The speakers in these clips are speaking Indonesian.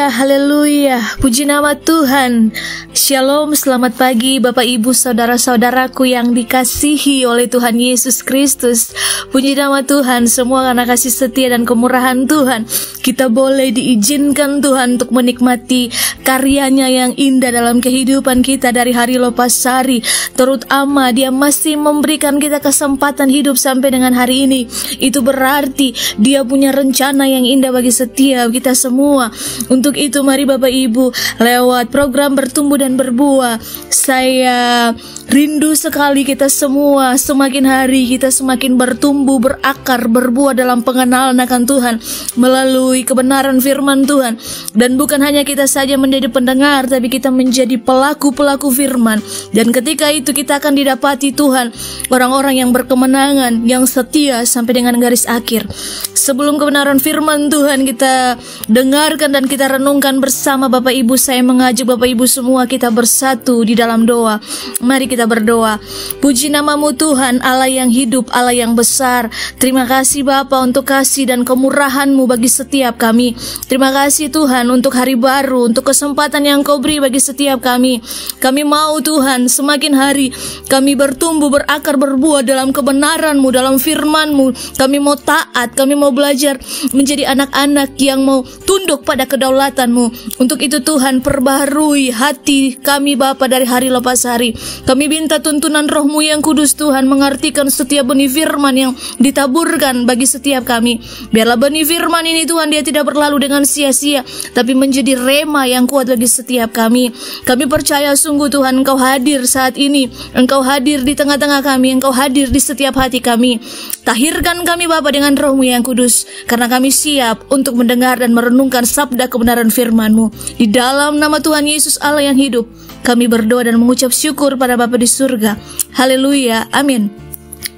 Haleluya, haleluya, puji nama Tuhan. Shalom, selamat pagi Bapak Ibu Saudara-saudaraku yang dikasihi oleh Tuhan Yesus Kristus. Puji nama Tuhan, semua karena kasih setia dan kemurahan Tuhan kita boleh diizinkan Tuhan untuk menikmati karyanya yang indah dalam kehidupan kita dari hari lepas hari. Terutama Dia masih memberikan kita kesempatan hidup sampai dengan hari ini. Itu berarti Dia punya rencana yang indah bagi setiap kita semua. Untuk itu mari Bapak Ibu, lewat program Bertumbuh dan Berbuah, saya rindu sekali kita semua semakin hari kita semakin bertumbuh, berakar, berbuah dalam pengenalan akan Tuhan melalui kebenaran firman Tuhan. Dan bukan hanya kita saja menjadi pendengar, tapi kita menjadi pelaku-pelaku firman. Dan ketika itu kita akan didapati Tuhan orang-orang yang berkemenangan, yang setia sampai dengan garis akhir. Sebelum kebenaran firman Tuhan kita dengarkan dan kita renungkan bersama Bapak Ibu, saya mengajak Bapak Ibu semua kita bersatu di dalam doa. Mari kita berdoa. Puji namamu Tuhan, Allah yang hidup, Allah yang besar. Terima kasih Bapa untuk kasih dan kemurahan-Mu bagi setiap kami. Terima kasih Tuhan untuk hari baru, untuk kesempatan yang Kau beri bagi setiap kami. Kami mau Tuhan semakin hari kami bertumbuh, berakar, berbuah dalam kebenaran-Mu, dalam firman-Mu. Kami mau taat, kami mau belajar menjadi anak-anak yang mau tunduk pada kedaulatan-Mu. Untuk itu Tuhan, perbaharui hati kami Bapa dari hari lepas hari. Kami minta tuntunan Roh-Mu yang kudus Tuhan, mengartikan setiap benih firman yang ditaburkan bagi setiap kami. Biarlah benih firman ini Tuhan, dia tidak berlalu dengan sia-sia, tapi menjadi rema yang kuat bagi setiap kami. Kami percaya sungguh Tuhan, Engkau hadir saat ini. Engkau hadir di tengah-tengah kami, Engkau hadir di setiap hati kami. Tahirkan kami Bapa dengan Roh-Mu yang kudus, karena kami siap untuk mendengar dan merenungkan sabda kebenaran firman-Mu. Di dalam nama Tuhan Yesus Allah yang hidup, kami berdoa dan mengucap syukur pada Bapa di surga. Haleluya, amin.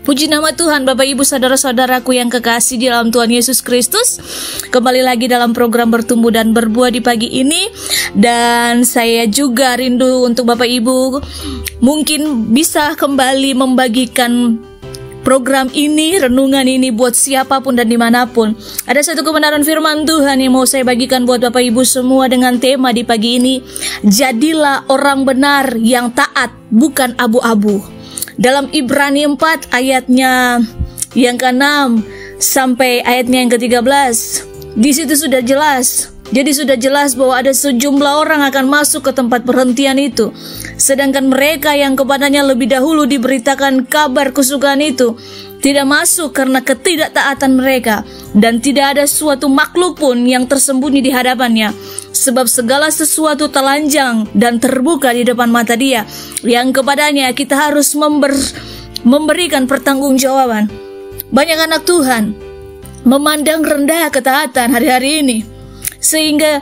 Puji nama Tuhan, Bapak Ibu saudara-saudaraku yang kekasih di dalam Tuhan Yesus Kristus. Kembali lagi dalam program Bertumbuh dan Berbuah di pagi ini. Dan saya juga rindu untuk Bapak Ibu mungkin bisa kembali membagikan program ini, renungan ini buat siapapun dan dimanapun. Ada satu kebenaran firman Tuhan yang mau saya bagikan buat Bapak Ibu semua dengan tema di pagi ini. Jadilah orang benar yang taat, bukan abu-abu. Dalam Ibrani 4 ayatnya yang ke-6 sampai ayatnya yang ke-13, di situ sudah jelas. Jadi sudah jelas bahwa ada sejumlah orang akan masuk ke tempat perhentian itu. Sedangkan mereka yang kepadanya lebih dahulu diberitakan kabar kesukaan itu tidak masuk karena ketidaktaatan mereka. Dan tidak ada suatu makhluk pun yang tersembunyi di hadapannya. Sebab segala sesuatu telanjang dan terbuka di depan mata Dia, yang kepadanya kita harus memberikan pertanggungjawaban. Banyak anak Tuhan memandang rendah ketaatan hari-hari ini, sehingga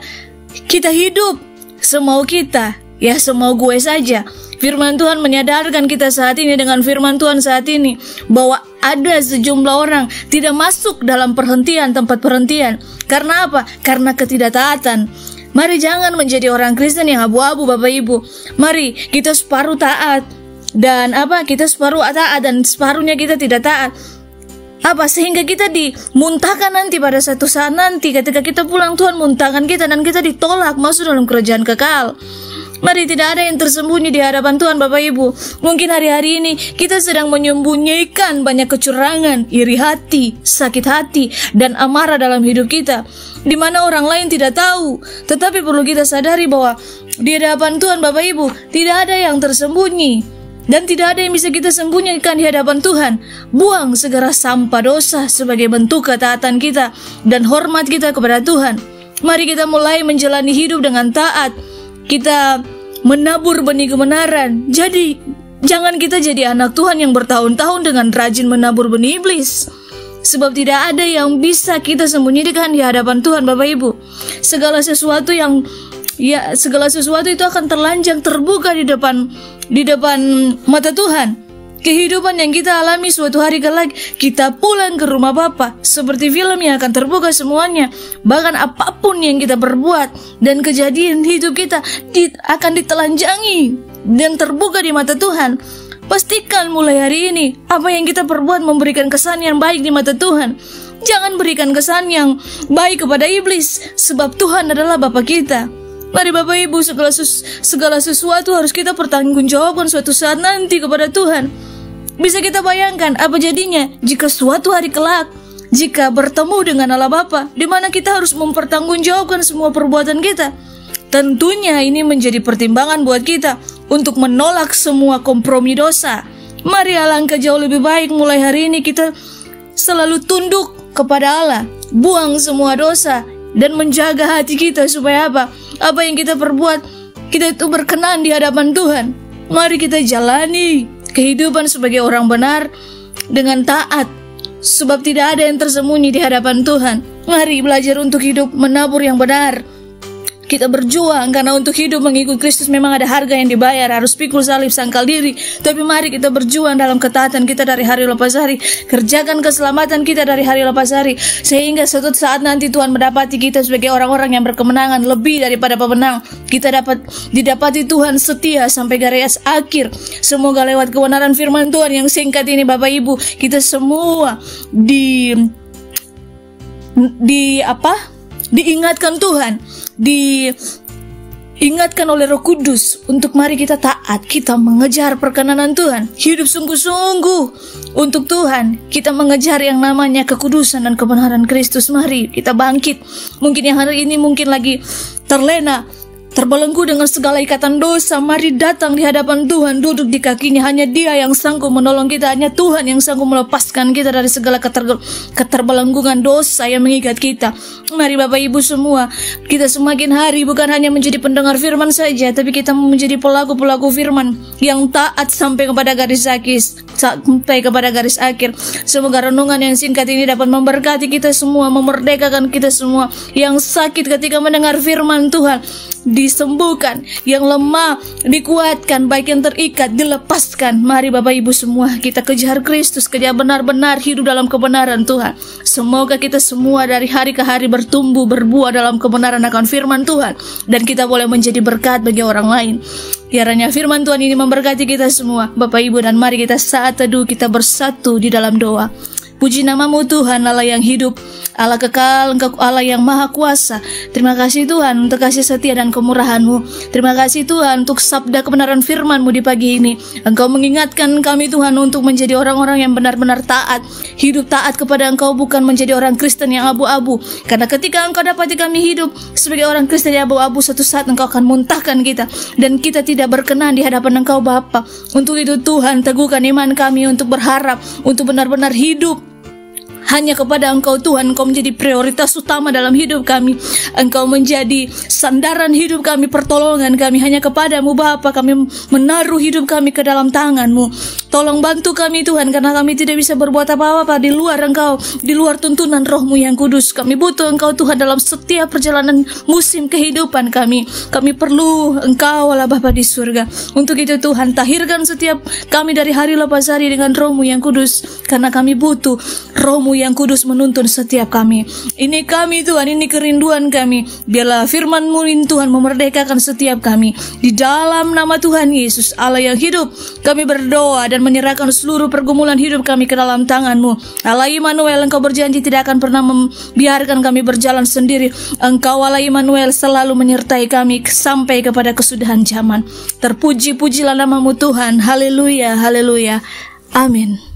kita hidup semau kita, ya semau gue saja. Firman Tuhan menyadarkan kita saat ini dengan firman Tuhan saat ini bahwa ada sejumlah orang tidak masuk dalam tempat perhentian. Karena apa? Karena ketidaktaatan. Mari jangan menjadi orang Kristen yang abu-abu Bapak Ibu. Mari kita separuh taat dan kita separuh taat dan separuhnya kita tidak taat. Sehingga kita dimuntahkan nanti pada satu saat nanti ketika kita pulang Tuhan muntahkan kita dan kita ditolak masuk dalam kerajaan kekal. Mari tidak ada yang tersembunyi di hadapan Tuhan Bapak Ibu. Mungkin hari-hari ini kita sedang menyembunyikan banyak kecurangan, iri hati, sakit hati, dan amarah dalam hidup kita, di mana orang lain tidak tahu. Tetapi perlu kita sadari bahwa di hadapan Tuhan Bapak Ibu tidak ada yang tersembunyi. Dan tidak ada yang bisa kita sembunyikan di hadapan Tuhan. Buang segera sampah dosa sebagai bentuk ketaatan kita dan hormat kita kepada Tuhan. Mari kita mulai menjalani hidup dengan taat. Kita menabur benih kebenaran. Jadi jangan kita jadi anak Tuhan yang bertahun-tahun dengan rajin menabur benih iblis. Sebab tidak ada yang bisa kita sembunyikan di hadapan Tuhan Bapak Ibu. Segala sesuatu itu akan telanjang terbuka di depan mata Tuhan. Kehidupan yang kita alami suatu hari kelak kita pulang ke rumah Bapa, seperti film yang akan terbuka semuanya. Bahkan apapun yang kita perbuat dan kejadian hidup kita akan ditelanjangi dan terbuka di mata Tuhan. Pastikan mulai hari ini apa yang kita perbuat memberikan kesan yang baik di mata Tuhan. Jangan berikan kesan yang baik kepada iblis, sebab Tuhan adalah Bapa kita. Mari Bapak Ibu, segala sesuatu harus kita pertanggungjawabkan suatu saat nanti kepada Tuhan. Bisa kita bayangkan apa jadinya jika suatu hari kelak, jika bertemu dengan Allah Bapa, di mana kita harus mempertanggungjawabkan semua perbuatan kita. Tentunya ini menjadi pertimbangan buat kita untuk menolak semua kompromi dosa. Mari alangkah jauh lebih baik mulai hari ini kita selalu tunduk kepada Allah, buang semua dosa, dan menjaga hati kita supaya apa? Apa yang kita perbuat, kita itu berkenan di hadapan Tuhan. Mari kita jalani kehidupan sebagai orang benar dengan taat, sebab tidak ada yang tersembunyi di hadapan Tuhan. Mari belajar untuk hidup menabur yang benar. Kita berjuang karena untuk hidup mengikut Kristus memang ada harga yang dibayar, harus pikul salib, sangkal diri. Tapi mari kita berjuang dalam ketaatan kita dari hari lepas hari, kerjakan keselamatan kita dari hari lepas hari, sehingga suatu saat nanti Tuhan mendapati kita sebagai orang-orang yang berkemenangan lebih daripada pemenang. Kita didapati Tuhan setia sampai garis akhir. Semoga lewat kebenaran firman Tuhan yang singkat ini Bapak Ibu, kita semua diingatkan Tuhan, diingatkan oleh Roh Kudus untuk mari kita taat, kita mengejar perkenanan Tuhan, hidup sungguh-sungguh untuk Tuhan. Kita mengejar yang namanya kekudusan dan kebenaran Kristus. Mari kita bangkit. Mungkin yang hari ini mungkin lagi terlena, terbelenggu dengan segala ikatan dosa, mari datang di hadapan Tuhan, duduk di kakinya. Hanya Dia yang sanggup menolong kita, hanya Tuhan yang sanggup melepaskan kita dari segala keterbelenggungan dosa yang mengikat kita. Mari Bapak Ibu semua, kita semakin hari bukan hanya menjadi pendengar firman saja, tapi kita menjadi pelaku-pelaku firman yang taat sampai kepada garis akhir. Semoga renungan yang singkat ini dapat memberkati kita semua, memerdekakan kita semua. Yang sakit ketika mendengar firman Tuhan disembuhkan, yang lemah dikuatkan, baik yang terikat dilepaskan. Mari Bapak Ibu semua, kita kejar Kristus, kejar benar-benar hidup dalam kebenaran Tuhan. Semoga kita semua dari hari ke hari bertumbuh, berbuah dalam kebenaran akan firman Tuhan, dan kita boleh menjadi berkat bagi orang lain. Kiranya firman Tuhan ini memberkati kita semua Bapak Ibu, dan mari kita saat teduh kita bersatu di dalam doa. Puji nama-Mu Tuhan, Allah yang hidup, Allah kekal, Engkau Allah yang maha kuasa. Terima kasih Tuhan untuk kasih setia dan kemurahan-Mu. Terima kasih Tuhan untuk sabda kebenaran firman-Mu di pagi ini. Engkau mengingatkan kami Tuhan untuk menjadi orang-orang yang benar-benar taat, hidup taat kepada Engkau, bukan menjadi orang Kristen yang abu-abu. Karena ketika Engkau dapati kami hidup sebagai orang Kristen yang abu-abu, suatu saat Engkau akan muntahkan kita, dan kita tidak berkenan di hadapan Engkau Bapa. Untuk itu Tuhan, teguhkan iman kami untuk berharap, untuk benar-benar hidup hanya kepada Engkau Tuhan. Engkau menjadi prioritas utama dalam hidup kami. Engkau menjadi sandaran hidup kami, pertolongan kami. Hanya kepadamu Bapa kami menaruh hidup kami ke dalam tangan-Mu. Tolong bantu kami Tuhan, karena kami tidak bisa berbuat apa-apa di luar Engkau, di luar tuntunan Roh-Mu yang kudus. Kami butuh Engkau Tuhan dalam setiap perjalanan musim kehidupan kami. Kami perlu Engkau Allah Bapa di surga. Untuk itu Tuhan, tahirkan setiap kami dari hari lepas hari dengan Roh-Mu yang kudus, karena kami butuh Roh-Mu yang kudus menuntun setiap kami. Ini kami Tuhan, ini kerinduan kami. Biarlah firman-Mu Tuhan memerdekakan setiap kami. Di dalam nama Tuhan Yesus Allah yang hidup, kami berdoa dan menyerahkan seluruh pergumulan hidup kami ke dalam tangan-Mu. Allah Immanuel, Engkau berjanji tidak akan pernah membiarkan kami berjalan sendiri. Engkau Allah Immanuel selalu menyertai kami sampai kepada kesudahan zaman. Terpuji-pujilah nama-Mu Tuhan. Haleluya, haleluya. Amin.